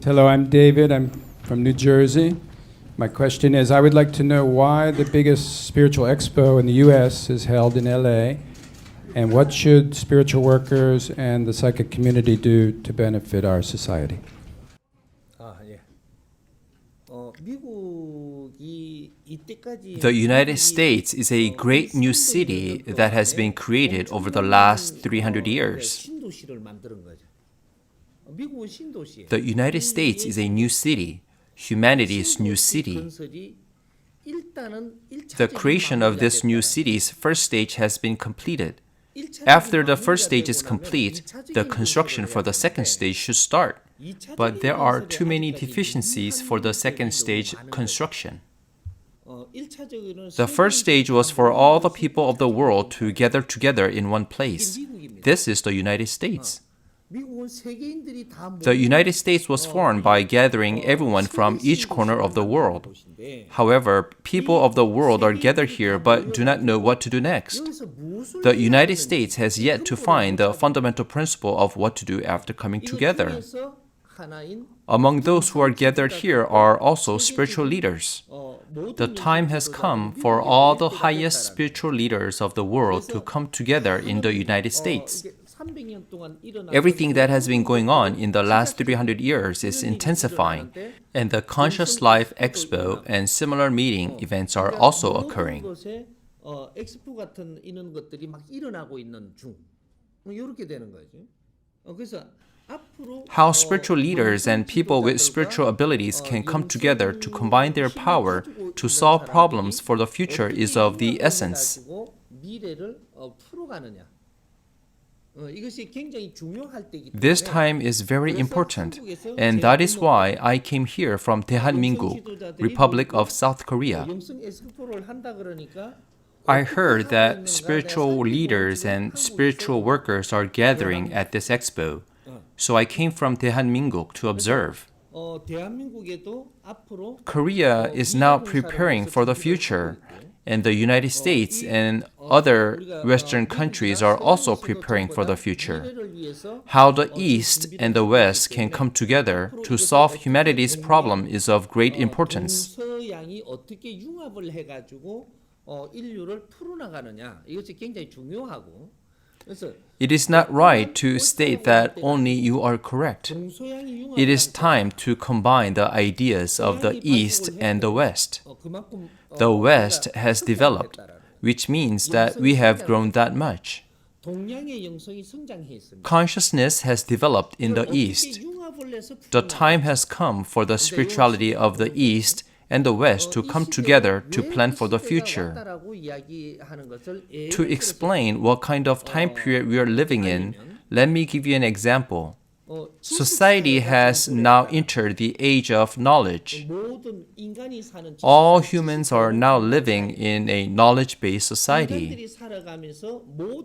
Hello, I'm David. I'm from New Jersey. My question is, I would like to know why the biggest spiritual expo in the U.S. is held in LA, and what should spiritual workers and the psychic community do to benefit our society? The United States is a great new city that has been created over the last 300 years. The United States is a new city, humanity's new city. The creation of this new city's first stage has been completed. After the first stage is complete, the construction for the second stage should start. But there are too many deficiencies for the second stage construction. The first stage was for all the people of the world to gather together in one place. This is the United States. The United States was formed by gathering everyone from each corner of the world. However, people of the world are gathered here but do not know what to do next. The United States has yet to find the fundamental principle of what to do after coming together. Among those who are gathered here are also spiritual leaders. The time has come for all the highest spiritual leaders of the world to come together in the United States. Everything that has been going on in the last 300 years is intensifying, and the Conscious Life Expo and similar meeting events are also occurring. How spiritual leaders and people with spiritual abilities can come together to combine their power to solve problems for the future is of the essence. This time is very important, and that is why I came here from 대한민국, Republic of South Korea. I heard that spiritual leaders and spiritual workers are gathering at this expo, so I came from 대한민국 to observe. Korea is now preparing for the future, and the United States and other Western countries are also preparing for the future. How the East and the West can come together to solve humanity's problem is of great importance. It is not right to state that only you are correct. It is time to combine the ideas of the East and the West. The West has developed, which means that we have grown that much. Consciousness has developed in the East. The time has come for the spirituality of the East and the West to come together to plan for the future. To explain what kind of time period we are living in, let me give you an example. Society has now entered the age of knowledge. All humans are now living in a knowledge-based society.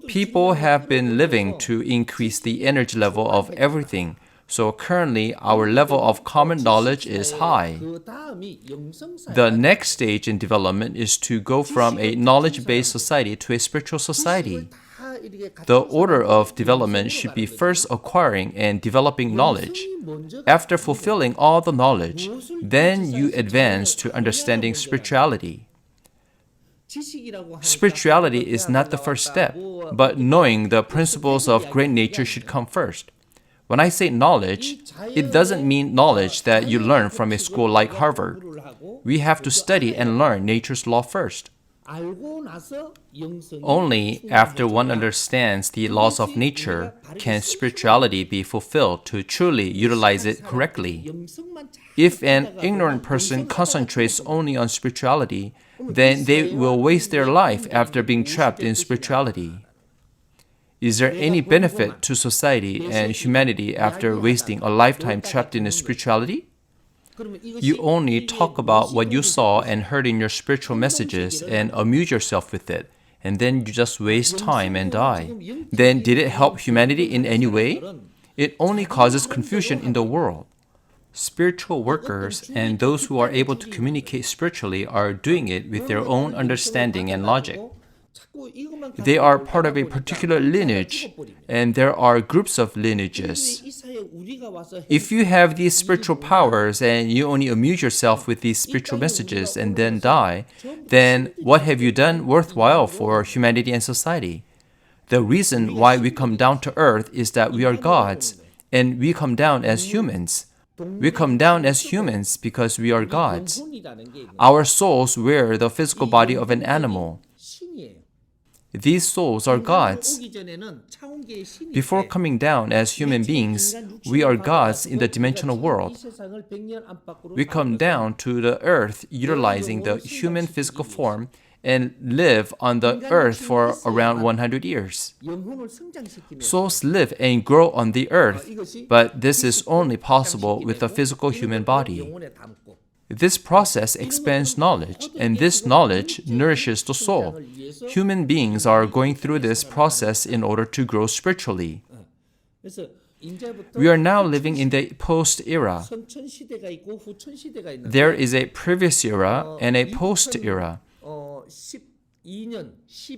People have been living to increase the energy level of everything. So currently, our level of common knowledge is high. The next stage in development is to go from a knowledge-based society to a spiritual society. The order of development should be first acquiring and developing knowledge. After fulfilling all the knowledge, then you advance to understanding spirituality. Spirituality is not the first step, but knowing the principles of great nature should come first. When I say knowledge, it doesn't mean knowledge that you learn from a school like Harvard. We have to study and learn nature's law first. Only after one understands the laws of nature can spirituality be fulfilled to truly utilize it correctly. If an ignorant person concentrates only on spirituality, then they will waste their life after being trapped in spirituality. Is there any benefit to society and humanity after wasting a lifetime trapped in spirituality? You only talk about what you saw and heard in your spiritual messages and amuse yourself with it, and then you just waste time and die. Then did it help humanity in any way? It only causes confusion in the world. Spiritual workers and those who are able to communicate spiritually are doing it with their own understanding and logic. They are part of a particular lineage, and there are groups of lineages. If you have these spiritual powers and you only amuse yourself with these spiritual messages and then die, then what have you done worthwhile for humanity and society? The reason why we come down to earth is that we are gods, and we come down as humans. We come down as humans because we are gods. Our souls wear the physical body of an animal. These souls are gods. Before coming down as human beings, we are gods in the dimensional world. We come down to the earth utilizing the human physical form and live on the earth for around 100 years. Souls live and grow on the earth, but this is only possible with a physical human body. This process expands knowledge, and this knowledge nourishes the soul. Human beings are going through this process in order to grow spiritually. We are now living in the post-era. There is a previous era and a post-era.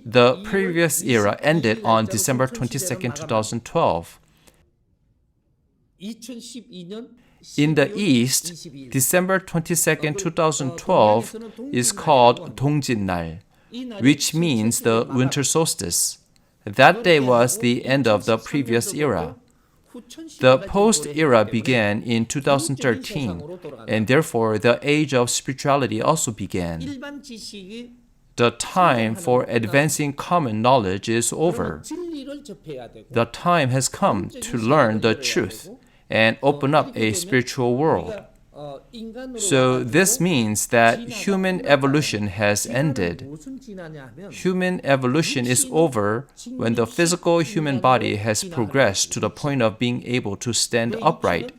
The previous era ended on December 22nd, 2012. In the East, December 22nd, 2012 is called 동짓날, which means the winter solstice. That day was the end of the previous era. The post-era began in 2013, and therefore the age of spirituality also began. The time for advancing common knowledge is over. The time has come to learn the truth and open up a spiritual world. So this means that human evolution has ended. Human evolution is over when the physical human body has progressed to the point of being able to stand upright.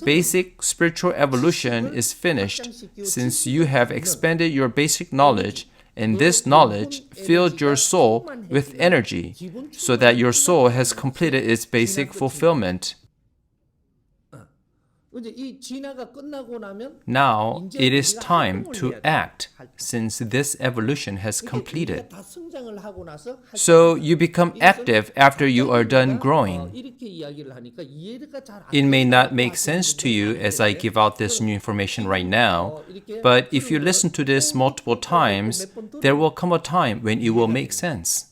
Basic spiritual evolution is finished since you have expanded your basic knowledge, and this knowledge filled your soul with energy so that your soul has completed its basic fulfillment. Now it is time to act since this evolution has completed. So you become active after you are done growing. It may not make sense to you as I give out this new information right now, but if you listen to this multiple times, there will come a time when it will make sense.